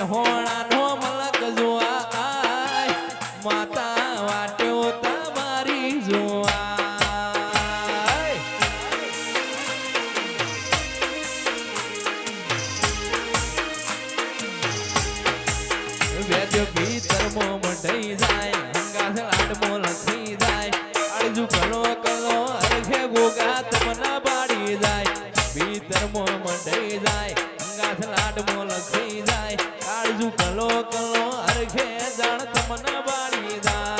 મેહોણા નો મલક જોવા આય માતા વાટ્યો તમારી જોવા વેદ ભીતરમો મઢઈ જાય હંગાસ લાડમો લખી જાય અળજુ કલો કલો અરખે ગોગા તમના બાડી જાય ભીતરમો મઢઈ જાય હંગાસ લાડમો લખી જાય અળજુ કલો કલો અરખે જાણ તમના બાડી જાય